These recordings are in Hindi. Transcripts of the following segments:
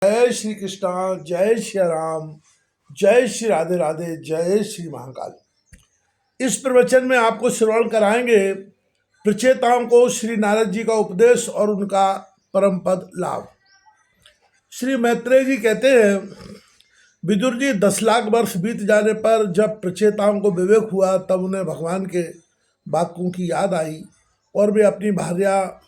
जय श्री कृष्णा, जय श्री राम, जय श्री राधे राधे, जय श्री महाकाल। इस प्रवचन में आपको श्रवण कराएंगे प्रचेताओं को श्री नारद जी का उपदेश और उनका परम पद लाभ। श्री मैत्रेय जी कहते हैं, विदुर जी 10 लाख वर्ष बीत जाने पर जब प्रचेताओं को विवेक हुआ तब उन्हें भगवान के वाक्यों की याद आई और वे अपनी भार्या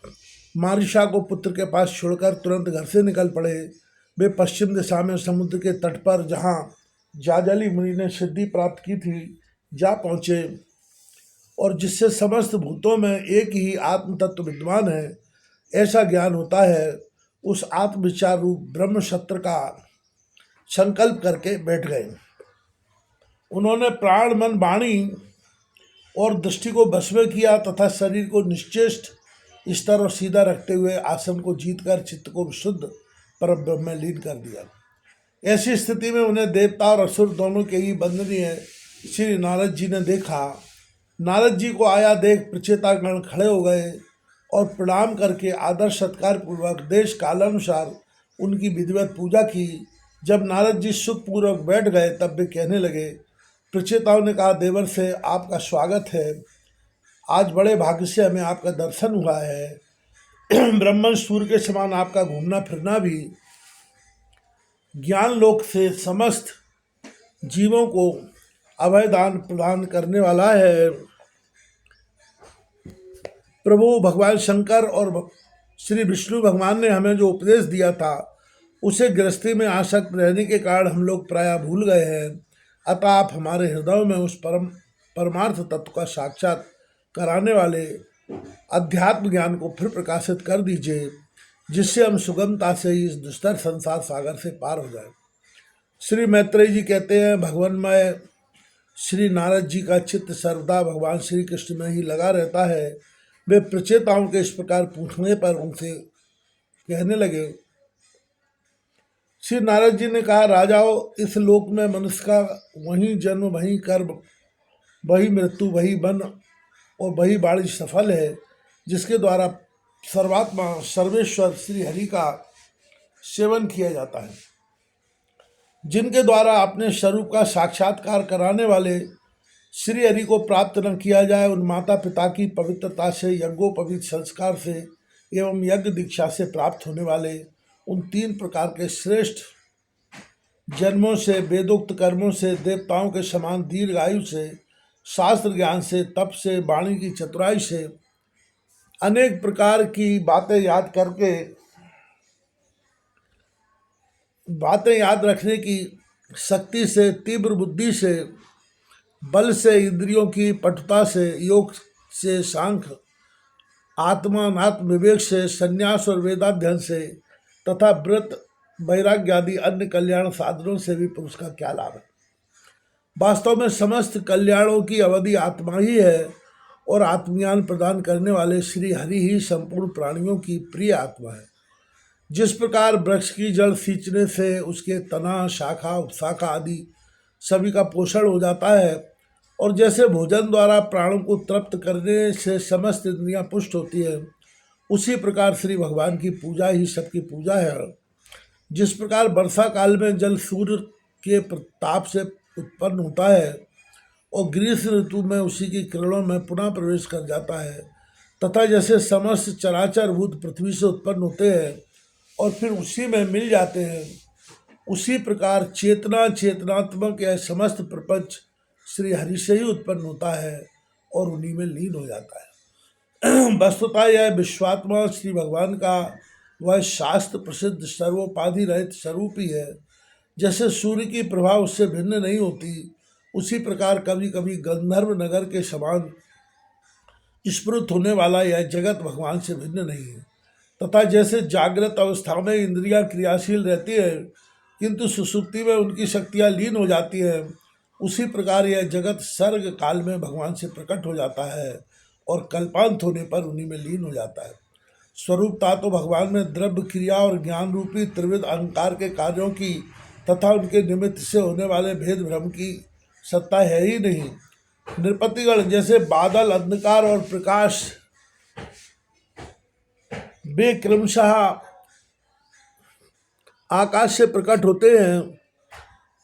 मारिशा को पुत्र के पास छोड़कर तुरंत घर से निकल पड़े। वे पश्चिम दिशा में समुद्र के तट पर जहाँ जाजली मुनि ने सिद्धि प्राप्त की थी जा पहुँचे और जिससे समस्त भूतों में एक ही आत्म तत्व विद्यमान है ऐसा ज्ञान होता है, उस आत्म विचार रूप ब्रह्म सत्र का संकल्प करके बैठ गए। उन्होंने प्राण मन वाणी और दृष्टि को बस में किया तथा शरीर को निश्चेष्ट स्तर और सीधा रखते हुए आसन को जीतकर चित्त को शुद्ध परम ब्रह्म में लीन कर दिया। ऐसी स्थिति में उन्हें देवता और असुर दोनों के ही बंदनीय श्री नारद जी ने देखा। नारद जी को आया देख प्रचेतागण खड़े हो गए और प्रणाम करके आदर सत्कार पूर्वक देश कालानुसार उनकी विधिवत पूजा की। जब नारद जी सुखपूर्वक बैठ गए तब वे कहने लगे। प्रचेताओं ने कहा, देवर से आपका स्वागत है, आज बड़े भाग्य से हमें आपका दर्शन हुआ है। ब्रह्मन सूर्य के समान आपका घूमना फिरना भी ज्ञान लोक से समस्त जीवों को अभय दान प्रदान करने वाला है। प्रभु भगवान शंकर और श्री विष्णु भगवान ने हमें जो उपदेश दिया था उसे गृहस्थी में आसक्त रहने के कारण हम लोग प्रायः भूल गए हैं। अतः आप हमारे हृदयों में उस परमार्थ तत्व का साक्षात कराने वाले अध्यात्म ज्ञान को फिर प्रकाशित कर दीजिए, जिससे हम सुगमता से इस दुस्तर संसार सागर से पार हो जाए। श्री मैत्रेय जी कहते हैं, भगवानमय श्री नारद जी का चित्त सर्वदा भगवान श्री कृष्ण में ही लगा रहता है। वे प्रचेताओं के इस प्रकार पूछने पर उनसे कहने लगे। श्री नारद जी ने कहा, राजाओं, इस लोक में मनुष्य का वही जन्म, वही कर्म, वही मृत्यु, वही वन और वही वाणी सफल है जिसके द्वारा सर्वात्मा सर्वेश्वर श्री हरि का सेवन किया जाता है। जिनके द्वारा अपने स्वरूप का साक्षात्कार कराने वाले श्री हरि को प्राप्त न किया जाए, उन माता पिता की पवित्रता से, यज्ञोपवीत संस्कार से एवं यज्ञ दीक्षा से प्राप्त होने वाले उन 3 प्रकार के श्रेष्ठ जन्मों से, वेदोक्त कर्मों से, देवताओं के समान दीर्घ आयु से, शास्त्र ज्ञान से, तप से, वाणी की चतुराई से, अनेक प्रकार की बातें याद रखने की शक्ति से, तीव्र बुद्धि से, बल से, इंद्रियों की पटुता से, योग से, सांख्य आत्मा अनात्म विवेक से, संन्यास और वेदाध्ययन से तथा व्रत वैराग्य आदि अन्य कल्याण साधनों से भी पुरुष का क्या लाभ है। वास्तव में समस्त कल्याणों की अवधि आत्मा ही है और आत्मज्ञान प्रदान करने वाले श्री हरि ही संपूर्ण प्राणियों की प्रिय आत्मा है। जिस प्रकार वृक्ष की जड़ सींचने से उसके तना, शाखा, उपशाखा आदि सभी का पोषण हो जाता है और जैसे भोजन द्वारा प्राणों को तृप्त करने से समस्त इंद्रियां पुष्ट होती है, उसी प्रकार श्री भगवान की पूजा ही सबकी पूजा है। जिस प्रकार वर्षा काल में जल सूर्य के प्रताप से उत्पन्न होता है और ग्रीष्म ऋतु में उसी की किरणों में पुनः प्रवेश कर जाता है, तथा जैसे समस्त चराचर भूत पृथ्वी से उत्पन्न होते हैं और फिर उसी में मिल जाते हैं, उसी प्रकार चेतनात्मक यह समस्त प्रपंच श्री हरि से ही उत्पन्न होता है और उन्हीं में लीन हो जाता है। वस्तुतः यह विश्वात्मा श्री भगवान का वह शास्त्र प्रसिद्ध सर्वोपाधि रहित स्वरूप ही है। जैसे सूर्य की प्रभा उससे भिन्न नहीं होती, उसी प्रकार कभी कभी गंधर्व नगर के समान स्फुरित होने वाला यह जगत भगवान से भिन्न नहीं है। तथा जैसे जागृत अवस्था में इंद्रियां क्रियाशील रहती है किंतु सुसुप्ति में उनकी शक्तियां लीन हो जाती हैं, उसी प्रकार यह जगत सर्ग काल में भगवान से प्रकट हो जाता है और कल्पांत होने पर उन्हीं में लीन हो जाता है। स्वरूपता तो भगवान में द्रव्य, क्रिया और ज्ञान रूपी त्रिविध अहंकार के कार्यों की तथा उनके निमित्त से होने वाले भेद भ्रम की सत्ता है ही नहीं। नृपतिगण जैसे बादल, अंधकार और प्रकाश वे क्रमशः आकाश से प्रकट होते हैं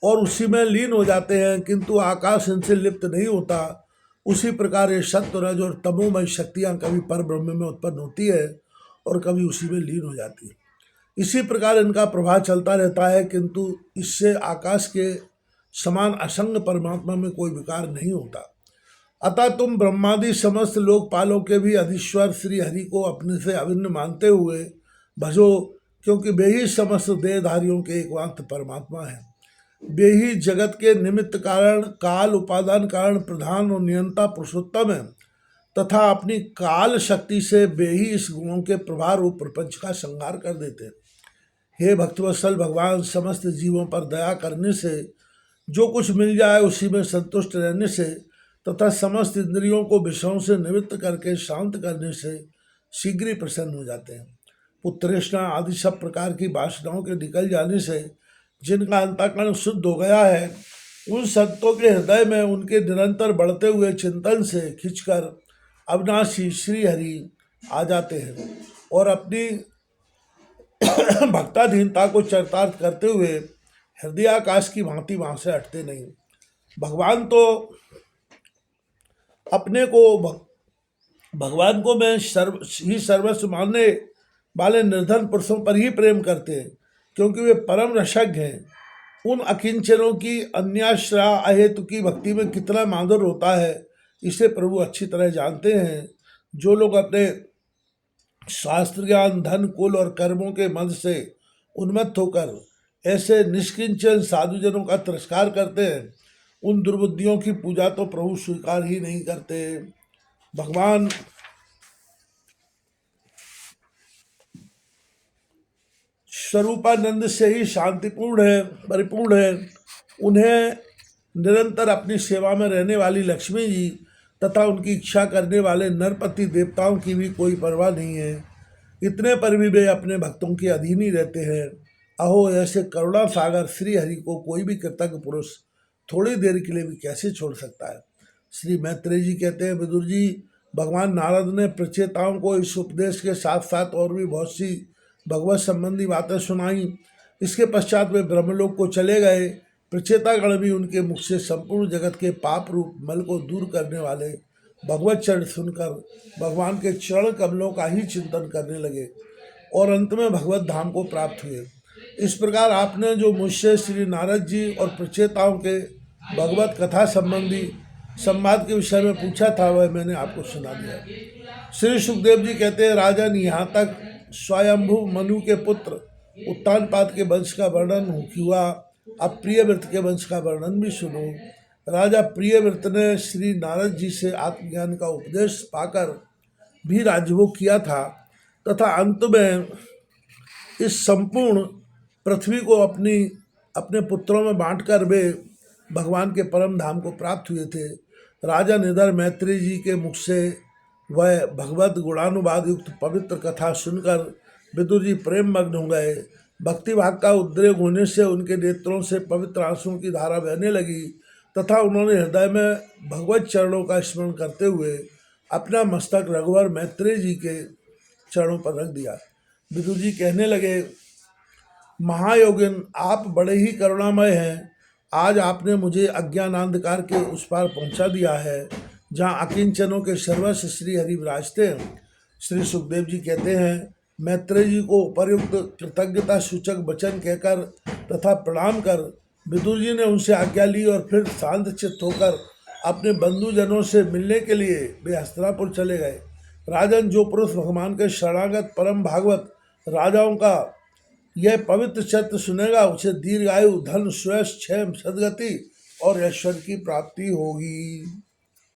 और उसी में लीन हो जाते हैं, किंतु आकाश इनसे लिप्त नहीं होता। उसी प्रकार ये सत्व रज और तमोमय शक्तियाँ कभी पर ब्रह्म में उत्पन्न होती है और कभी उसी में लीन हो जाती है। इसी प्रकार इनका प्रभाव चलता रहता है, किंतु इससे आकाश के समान असंग परमात्मा में कोई विकार नहीं होता। अतः तुम ब्रह्मादि समस्त लोकपालों के भी अधीश्वर श्री हरि को अपने से अभिन्न मानते हुए भजो, क्योंकि वे ही समस्त देहधारियों के एकमात्र परमात्मा हैं। वे ही जगत के निमित्त कारण, काल उपादान कारण, प्रधान और नियंता पुरुषोत्तम है, तथा अपनी काल शक्ति से वे ही इस गुणों के प्रभाव रूप प्रपंच का संहार कर देते हैं। हे भक्तवत्सल भगवान, समस्त जीवों पर दया करने से, जो कुछ मिल जाए उसी में संतुष्ट रहने से, तथा समस्त इंद्रियों को विषयों से निवृत्त करके शांत करने से शीघ्र ही प्रसन्न हो जाते हैं। पुत्रेष्णा आदि सब प्रकार की वासनाओं के निकल जाने से जिनका अंतःकरण शुद्ध हो गया है, उन संतों के हृदय में उनके निरंतर बढ़ते हुए चिंतन से खिंचकर अविनाशी श्री हरि आ जाते हैं और अपनी भक्ताधीनता को चरितार्थ करते हुए हृदयाकाश की भांति वहाँ से हटते नहीं। भगवान तो अपने को भगवान को मैं सर्वस्व मानने वाले निर्धन पुरुषों पर ही प्रेम करते हैं, क्योंकि वे परम रसज्ञ हैं। उन अकिंचनों की अन्याश्रा अहेतु की भक्ति में कितना माधुर्य होता है, इसे प्रभु अच्छी तरह जानते हैं। जो लोग अपने शास्त्र ज्ञान, धन, कुल और कर्मों के मद से उन्मत्त होकर ऐसे निष्किंचन साधुजनों का तिरस्कार करते हैं, उन दुर्बुद्धियों की पूजा तो प्रभु स्वीकार ही नहीं करते। भगवान स्वरूपानंद से ही शांतिपूर्ण है, परिपूर्ण है। उन्हें निरंतर अपनी सेवा में रहने वाली लक्ष्मी जी तथा उनकी इच्छा करने वाले नरपति देवताओं की भी कोई परवाह नहीं है। इतने पर भी वे अपने भक्तों के अधीन ही रहते हैं। अहो, ऐसे करुणा सागर श्री हरि को कोई भी कृतज्ञ पुरुष थोड़ी देर के लिए भी कैसे छोड़ सकता है। श्री मैत्रेय जी कहते हैं, विदुर जी, भगवान नारद ने प्रचेताओं को इस उपदेश के साथ साथ और भी बहुत सी भगवत संबंधी बातें सुनाई। इसके पश्चात वे ब्रह्मलोक को चले गए। प्रचेतागण भी उनके मुख से संपूर्ण जगत के पाप रूप मल को दूर करने वाले भगवत चरण सुनकर भगवान के चरण कमलों का ही चिंतन करने लगे और अंत में भगवत धाम को प्राप्त हुए। इस प्रकार आपने जो मुझसे श्री नारद जी और प्रचेताओं के भगवत कथा संबंधी संवाद के विषय में पूछा था, वह मैंने आपको सुना दिया। श्री सुखदेव जी कहते हैं, राजन, यहाँ तक स्वयंभू मनु के पुत्र उत्तानपाद के वंश का वर्णन हुआ, अब प्रियव्रत के वंश का वर्णन भी सुनो। राजा प्रियव्रत ने श्री नारद जी से आत्मज्ञान का उपदेश पाकर भी राज्यभोग किया था तथा अंत में इस संपूर्ण पृथ्वी को अपने पुत्रों में बांटकर वे भगवान के परम धाम को प्राप्त हुए थे। राजा निधर मैत्रेय जी के मुख से वह भगवत गुणानुवाद युक्त पवित्र कथा सुनकर विदुर जी प्रेम मग्न हो गए। भक्ति भाग का उद्रेक होने से उनके नेत्रों से पवित्र आंसुओं की धारा बहने लगी तथा उन्होंने हृदय में भगवत चरणों का स्मरण करते हुए अपना मस्तक रघुवर मैत्रेय जी के चरणों पर रख दिया। विदुर जी कहने लगे, महायोगिन, आप बड़े ही करुणामय हैं। आज आपने मुझे अज्ञानांधकार के उस पार पहुंचा दिया है जहाँ अकिंचनों के सर्वस्व श्री हरि विराजते हैं। श्री सुखदेव जी कहते हैं, मैत्रेय जी को उपयुक्त कृतज्ञता सूचक वचन कहकर तथा प्रणाम कर विदुर जी ने उनसे आज्ञा ली और फिर शांत चित्त होकर अपने बंधुजनों से मिलने के लिए वे हस्तिनापुर चले गए। राजन, जो पुरुष भगवान के शरणागत परम भागवत राजाओं का यह पवित्र चरित्र सुनेगा, उसे दीर्घायु, धन, श्रेष्ठ, क्षेम, सदगति और ऐश्वर्य की प्राप्ति होगी।